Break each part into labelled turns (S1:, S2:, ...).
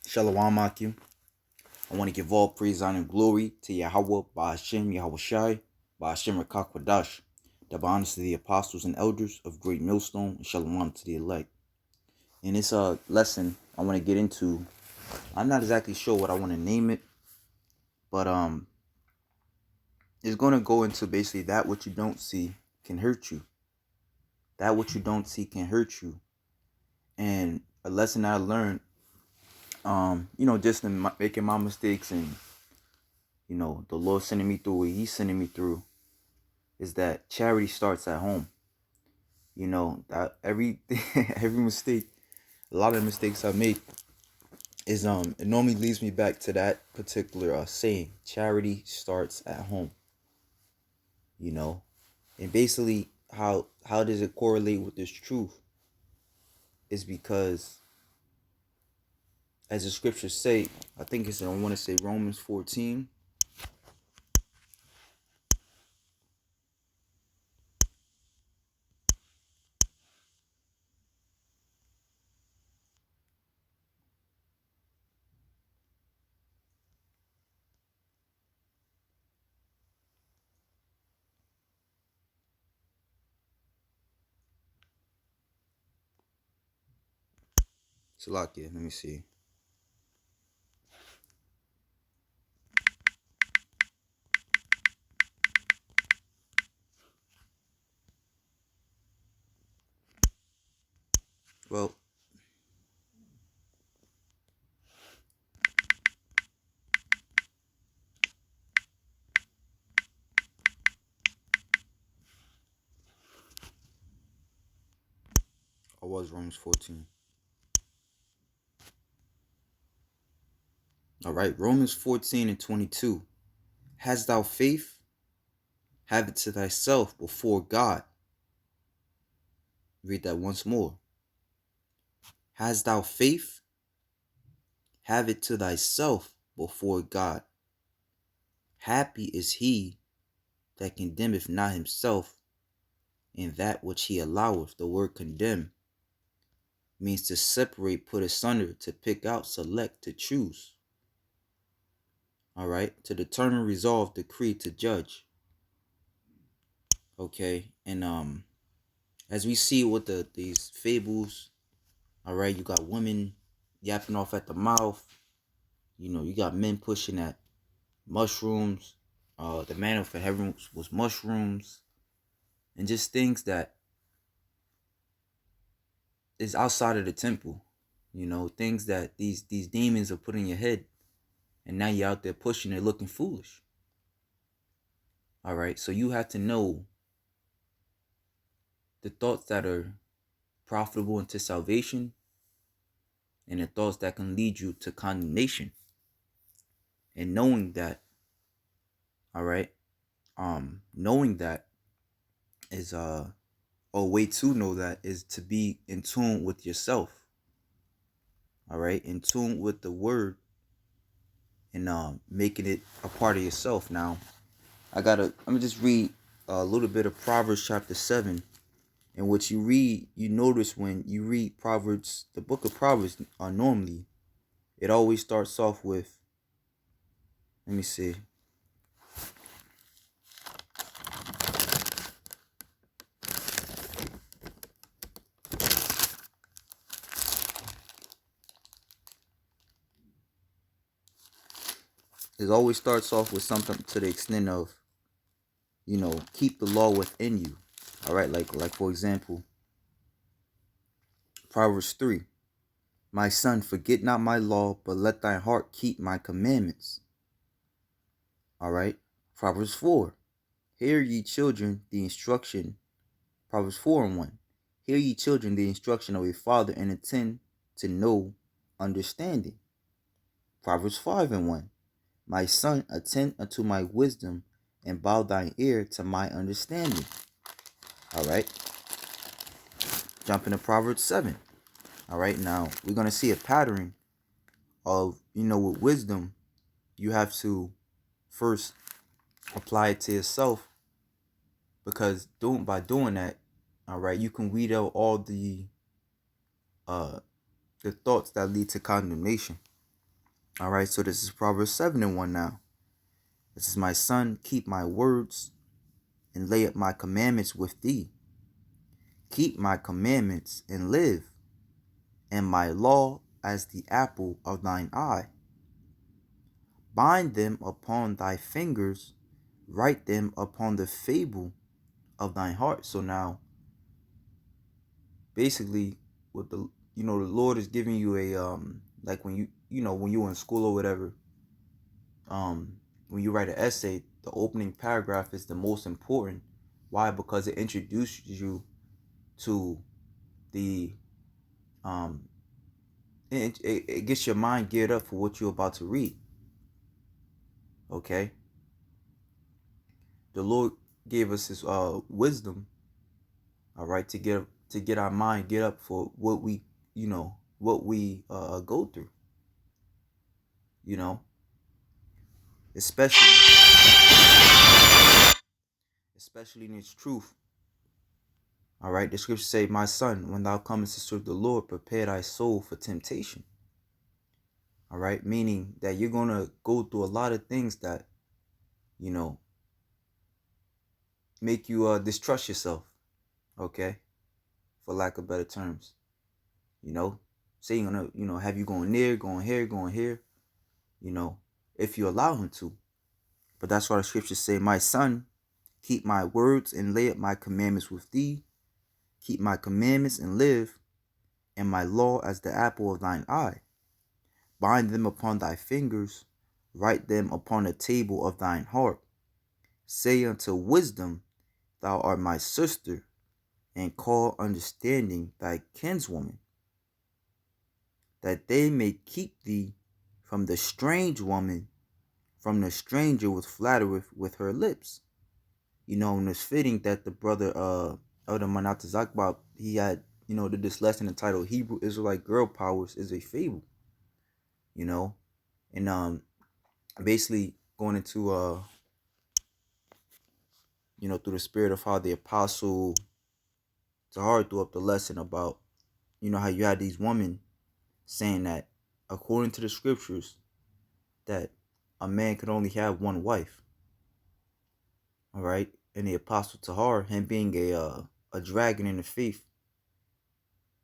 S1: Shalom Akim. I want to give all praise, honor, and glory to Yahweh, Ba'ashem, Yahweh Shai, Ba'ashem Rakakwadash, double honors to the apostles and elders of Great Millstone, and Shalom to the elect. In this lesson, I want to get into, I'm not exactly sure what I want to name it, but it's going to go into basically that what you don't see can hurt you. That what you don't see can hurt you. And a lesson I learned, just in making my mistakes and the Lord sending me through what He's sending me through, is that charity starts at home. That every mistake, a lot of mistakes I make is it normally leads me back to that particular saying: charity starts at home. And basically how does it correlate with this truth? Is because, as the scriptures say, I think I want to say Romans 14. Salakia, let me see. Well, I was Romans 14. All right, Romans 14 and 22. Hast thou faith? Have it to thyself before God. Read that once more. Hast thou faith? Have it to thyself before God. Happy is he that condemneth not himself in that which he alloweth. The word condemn means to separate, put asunder, to pick out, select, to choose. All right, to determine, resolve, decree, to judge. Okay, and as we see with these fables, all right, you got women yapping off at the mouth. You got men pushing at mushrooms. The manna for heaven was mushrooms, and just things that is outside of the temple. Things that these demons are putting in your head, and now you're out there pushing it, looking foolish. All right, so you have to know the thoughts that are profitable into salvation, and the thoughts that can lead you to condemnation. And knowing that, all right, knowing that is a way to know that is to be in tune with yourself. All right, in tune with the word, and making it a part of yourself. Now, I'm gonna just read a little bit of Proverbs chapter 7, in which you notice when you read Proverbs, the book of Proverbs, normally, it always starts off with, let me see. It always starts off with something to the extent of, keep the law within you. All right, like for example, Proverbs 3. My son, forget not my law, but let thy heart keep my commandments. All right, Proverbs 4. Hear ye children the instruction. Proverbs 4 and 1. Hear ye children the instruction of a father, and attend to know understanding. Proverbs 5 and 1. My son, attend unto my wisdom, and bow thine ear to my understanding. All right. Jump into Proverbs 7. All right. Now, we're going to see a pattern of, with wisdom, you have to first apply it to yourself, because by doing that, all right, you can weed out all the thoughts that lead to condemnation. All right, so this is Proverbs 7:1 now. This is, my son, keep my words and lay up my commandments with thee. Keep my commandments and live, and my law as the apple of thine eye. Bind them upon thy fingers, write them upon the fable of thine heart. So now, basically, what the the Lord is giving you a like when when you were in school or whatever, when you write an essay, the opening paragraph is the most important. Why? Because it introduces you to the it gets your mind geared up for what you're about to read. Okay, the Lord gave us His wisdom, all right, to get our mind get up for what we go through, especially in its truth. All right, the scriptures say, my son, when thou comest to serve the Lord, prepare thy soul for temptation. All right, meaning that you're gonna go through a lot of things that make you distrust yourself. Okay, for lack of better terms, saying gonna have you going there, going here, going here, if you allow him to. But that's why the scriptures say, my son, keep my words and lay up my commandments with thee. Keep my commandments and live, and my law as the apple of thine eye. Bind them upon thy fingers, write them upon the table of thine heart. Say unto wisdom, thou art my sister, and call understanding thy kinswoman, that they may keep thee from the strange woman, from the stranger which flattereth with her lips. And it's fitting that the brother Elder Manata Zakbab, he had, did this lesson entitled Hebrew Israelite Girl Powers is a Fable. And basically going into through the spirit of how the apostle Tahar threw up the lesson about, how you had these women saying that according to the scriptures that a man could only have one wife. All right, and the apostle Tahar, him being a dragon in the faith,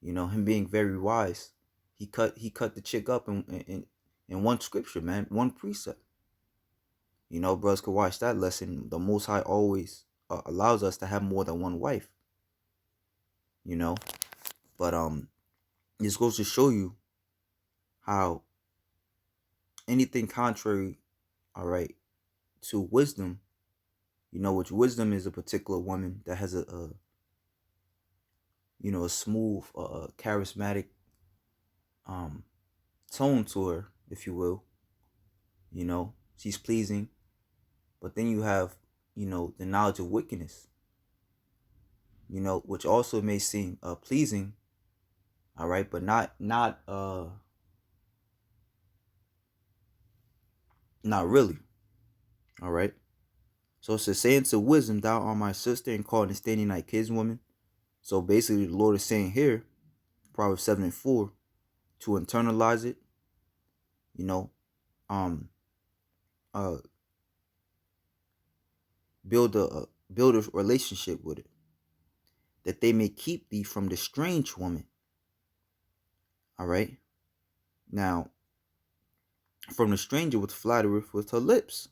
S1: him being very wise, he cut the chick up in one scripture, man, one precept. Brothers could watch that lesson. The Most High always allows us to have more than one wife. But this goes to show you how anything contrary, all right, to wisdom, which wisdom is a particular woman that has a smooth, charismatic tone to her, if you will. She's pleasing. But then you have, the knowledge of wickedness, which also may seem pleasing, all right, but not really, all right. So it says, saying to wisdom, thou art my sister, and call understanding thy kinswoman. So basically, the Lord is saying here, Proverbs 7:4, to internalize it, build a relationship with it, that they may keep thee from the strange woman. All right. Now, from the stranger which flattereth with her lips.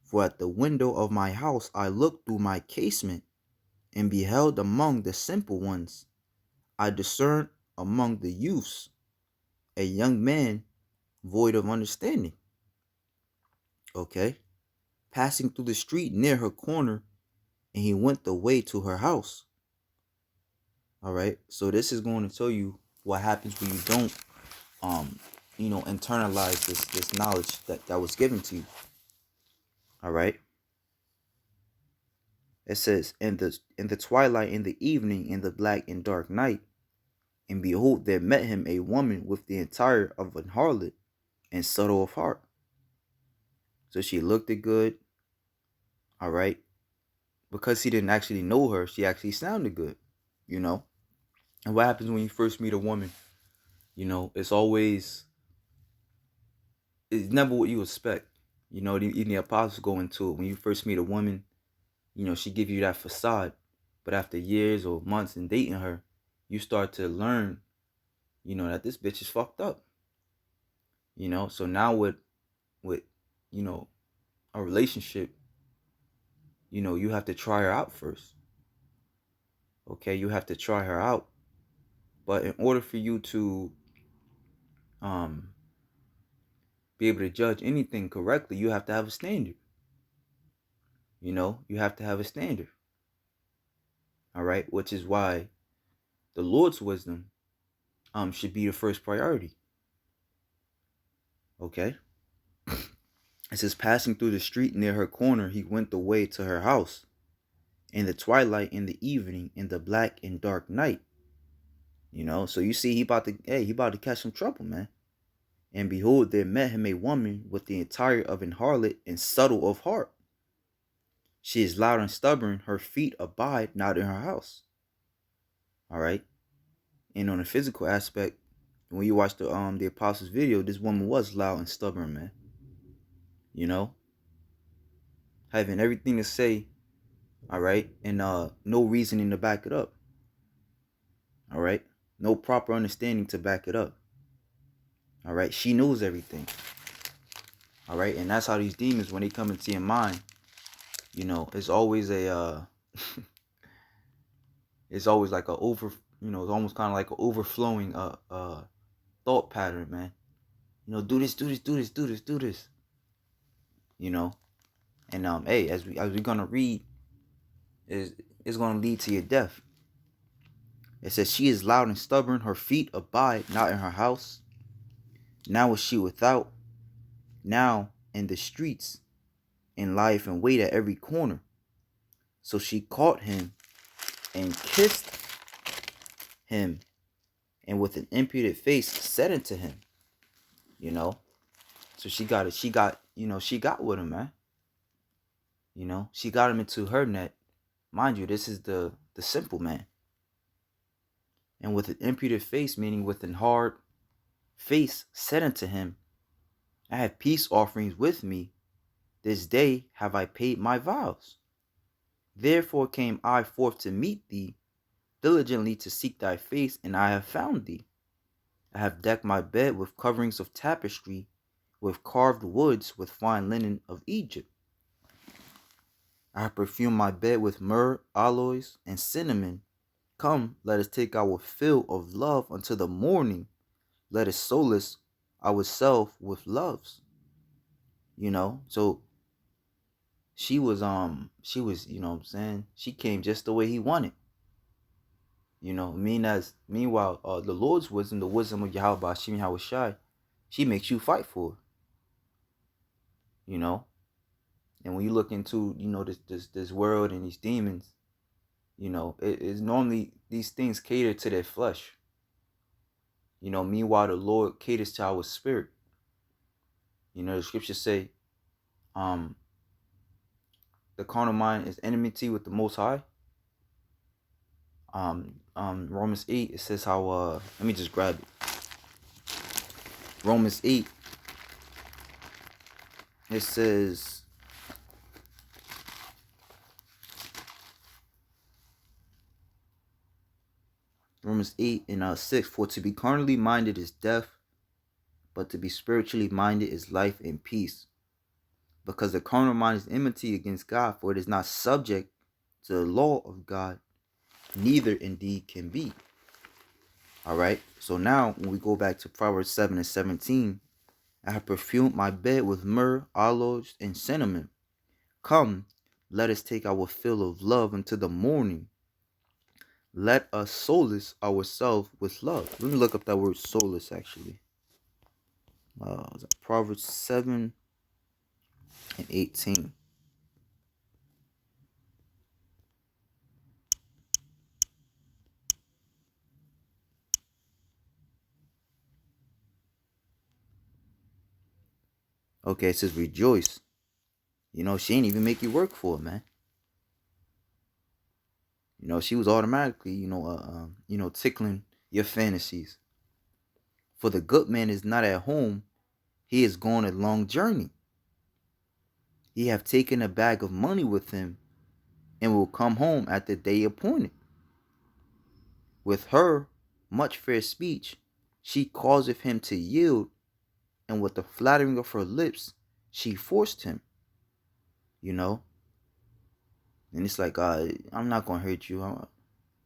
S1: For at the window of my house I looked through my casement, and beheld among the simple ones, I discerned among the youths a young man void of understanding. Okay. Passing through the street near her corner, and he went the way to her house. All right. So this is going to tell you what happens when you don't internalize this knowledge that was given to you. All right. It says, in the twilight, in the evening, in the black and dark night, and behold, there met him a woman with the entire of an harlot and subtle of heart. So she looked it good. All right. Because he didn't actually know her, she actually sounded good, And what happens when you first meet a woman? It's always it's never what you expect. You know, even the apostles go into it. When you first meet a woman, you know, she give you that facade. But after years or months in dating her, you start to learn, you know, that this bitch is fucked up. You know, so now with you know, a relationship, you know, you have to try her out first. Okay, you have to try her out. But in order for you to um be able to judge anything correctly, you have to have a standard. You know, you have to have a standard. All right, which is why the Lord's wisdom should be the first priority. Okay. It says, passing through the street near her corner, he went the way to her house. In the twilight, in the evening, in the black and dark night. You know, so you see, he about to catch some trouble, man. And behold, there met him a woman with the attire of an harlot and subtle of heart. She is loud and stubborn; her feet abide not in her house. All right. And on a physical aspect, when you watch the apostles video, this woman was loud and stubborn, man. You know, having everything to say, all right, and no reasoning to back it up. All right, no proper understanding to back it up. All right, she knows everything. All right, and that's how these demons, when they come into your mind, you know, it's always a it's always like a over, you know, it's almost kind of like an overflowing thought pattern, man. You know, do this, do this, do this, do this, do this. You know, and hey, as we're gonna read, is gonna lead to your death. It says, she is loud and stubborn; her feet abide not in her house. Now is she without, now in the streets, and lieth in wait at every corner. So she caught him and kissed him, and with an impudent face said unto him, you know. So she got with him, man. You know, she got him into her net. Mind you, this is the simple man. And with an impudent face, meaning with an hard face, said unto him, I have peace offerings with me. This day have I paid my vows. Therefore came I forth to meet thee, diligently to seek thy face, and I have found thee. I have decked my bed with coverings of tapestry, with carved woods, with fine linen of Egypt. I have perfumed my bed with myrrh, aloes, and cinnamon. Come, let us take our fill of love until the morning. Let us solace ourselves with loves. You know, so she was, you know what I'm saying? She came just the way he wanted. You know, meanwhile, the Lord's wisdom, the wisdom of Yahweh Hashem Yahushai, she makes you fight for it. You know? And when you look into, you know, this world and these demons, you know, it is normally these things cater to their flesh. You know, meanwhile the Lord caters to our spirit. You know, the scriptures say, the carnal mind is enmity with the Most High. Romans 8, it says how let me just grab it. Romans 8, it says, Romans 8 and 6, for to be carnally minded is death, but to be spiritually minded is life and peace. Because the carnal mind is enmity against God, for it is not subject to the law of God, neither indeed can be. All right, so now when we go back to Proverbs 7 and 17, I have perfumed my bed with myrrh, aloes, and cinnamon. Come, let us take our fill of love until the morning. Let us solace ourselves with love. Let me look up that word solace, actually. Proverbs 7 and 18. Okay, it says rejoice. You know, she ain't even make you work for it, man. You know, she was automatically, tickling your fantasies. For the good man is not at home He is going a long journey. He have taken a bag of money with him, and will come home at the day appointed. With her much fair speech, she causeth him to yield, and with the flattering of her lips, she forced him. You know, and it's like, I'm not gonna hurt you.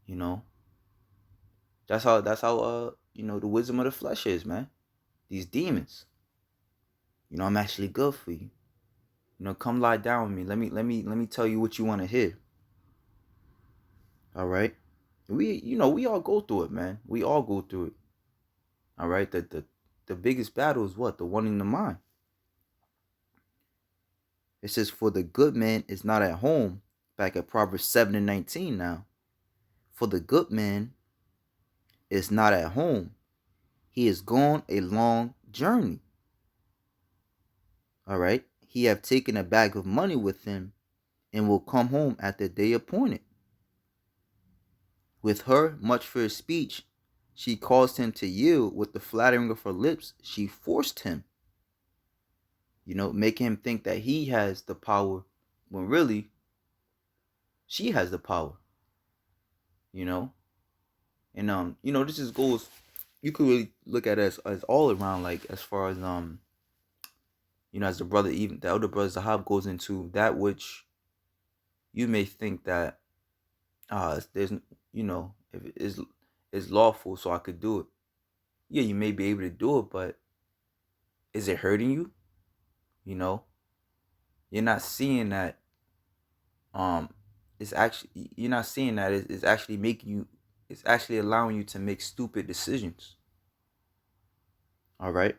S1: You know, that's how the wisdom of the flesh is, man. These demons. I'm actually good for you. Come lie down with me. Let me tell you what you want to hear. All right. We all go through it, man. We all go through it. All right. The biggest battle is what? The one in the mind. It says, for the good man is not at home. Back at Proverbs 7:19 now. For the good man is not at home. He is gone a long journey. All right. He have taken a bag of money with him, and will come home at the day appointed. With her much fair speech, she caused him to yield. With the flattering of her lips, she forced him. Making him think that he has the power, when really she has the power. And this is goes. You could really look at it as all around, like as far as as the brother, even the elder brother Zahab goes into that which you may think that there's if it is lawful, so I could do it. Yeah, you may be able to do it, but is it hurting you? You're not seeing that it's actually, you're not seeing that it's actually making you, it's actually allowing you to make stupid decisions. All right.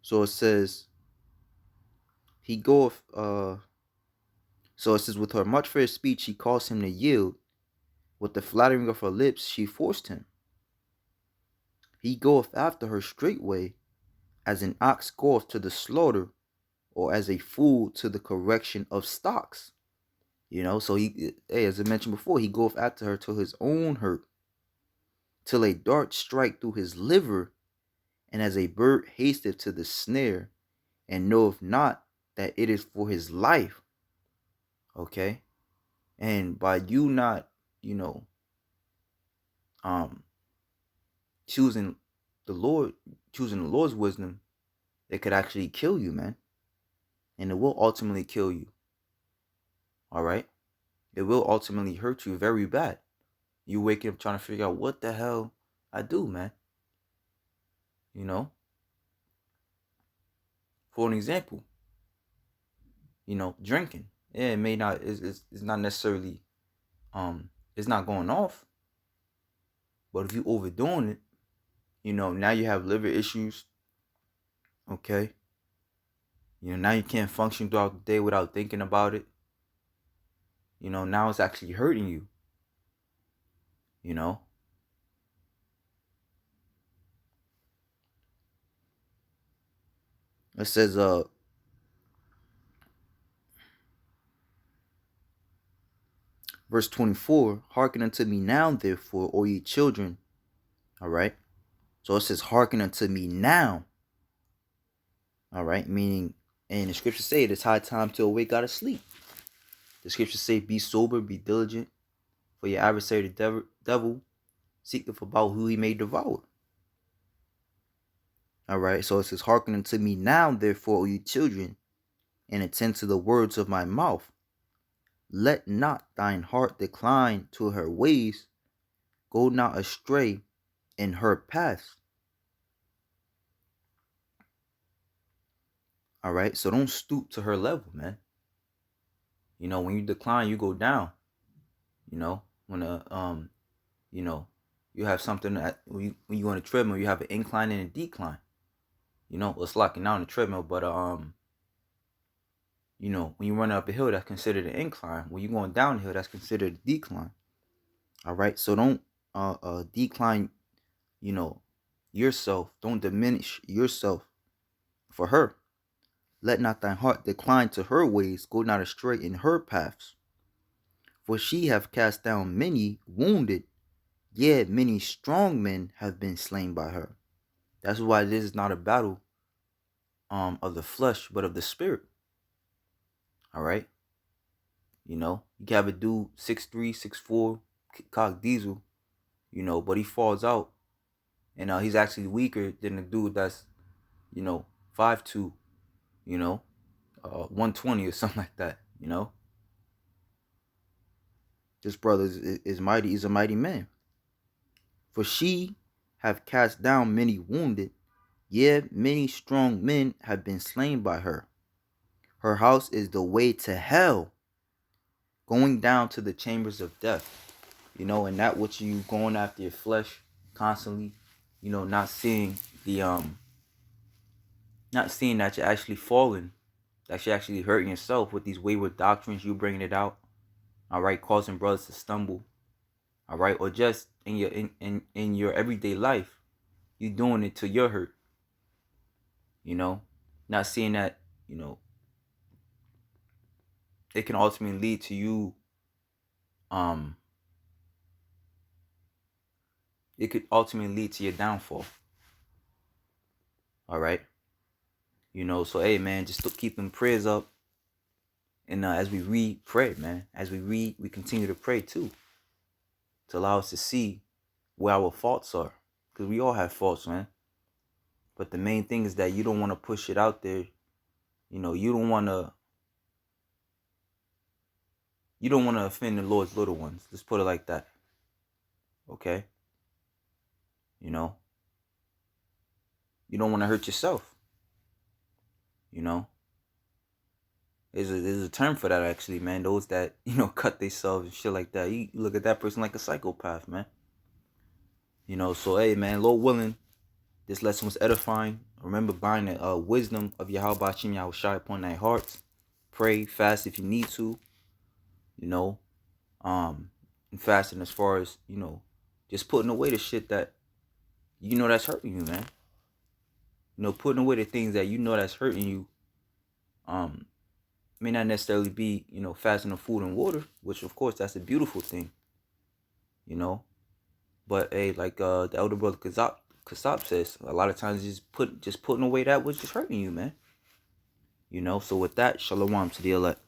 S1: So it says he goeth so it says, with her much fair speech she caused him to yield, with the flattering of her lips she forced him. He goeth after her straightway, as an ox goeth to the slaughter, or as a fool to the correction of stocks. So as I mentioned before, he goeth after her to his own hurt, till a dart strike through his liver, and as a bird hasteth to the snare, and knoweth not that it is for his life. Okay? And by you not, choosing the Lord's wisdom, it could actually kill you, man. And it will ultimately kill you. All right? It will ultimately hurt you very bad. You waking up trying to figure out what the hell I do, man. For an example, drinking. Yeah, it may not, it's not necessarily, it's not going off. But if you overdoing it, now you have liver issues. Okay. Now you can't function throughout the day without thinking about it. Now it's actually hurting you. It says, verse 24, hearken unto me now, therefore, O ye children. All right. So it says, hearken unto me now. All right. Meaning, and the scriptures say it is high time to awake out of sleep. The scriptures say, be sober, be diligent, for your adversary, the devil, seeketh about who he may devour. All right. So it says, hearken unto me now, therefore, O ye children, and attend to the words of my mouth. Let not thine heart decline to her ways. Go not astray in her paths. All right. So don't stoop to her level, man. When you decline, you go down. When you have something that when you go on a treadmill, you have an incline and a decline. It's locking down the treadmill, but when you run up a hill, that's considered an incline. When you're going downhill, that's considered a decline. All right. So don't decline, yourself. Don't diminish yourself for her. Let not thine heart decline to her ways. Go not astray in her paths. For she have cast down many wounded, yet many strong men have been slain by her. That's why this is not a battle of the flesh, but of the spirit. All right. You know, you can have a dude 6'3", 6'4", cock diesel, you know, but he falls out. And he's actually weaker than a dude that's, 5'2", 120 or something like that, This brother is mighty, he's a mighty man. For she have cast down many wounded, yea, many strong men have been slain by her. Her house is the way to hell, going down to the chambers of death. And that what you going after your flesh constantly, not seeing not seeing that you're actually falling, that you're actually hurting yourself with these wayward doctrines, you bringing it out, all right, causing brothers to stumble, all right, or just in your in your everyday life, you doing it to your hurt, not seeing that, it can ultimately lead to you, it could ultimately lead to your downfall. All right. So hey man, just keep them prayers up. And as we read, pray, man. As we read, we continue to pray too, to allow us to see where our faults are, because we all have faults, man. But the main thing is that you don't want to push it out there. You don't want to offend the Lord's little ones. Let's put it like that. Okay. You don't want to hurt yourself. There's a term for that actually, man. Those that, cut themselves and shit like that. You look at that person like a psychopath, man. So hey man, Lord willing, this lesson was edifying. Remember buying the wisdom of Yahweh Bashim Yahushai upon thy hearts. Pray, fast if you need to. And fasting as far as, just putting away the shit that that's hurting you, man. Putting away the things that that's hurting you. May not necessarily be, fasting on food and water, which of course that's a beautiful thing. But hey, like the elder brother Kasab says, a lot of times just putting away that which is hurting you, man. So with that, shalom to the elect.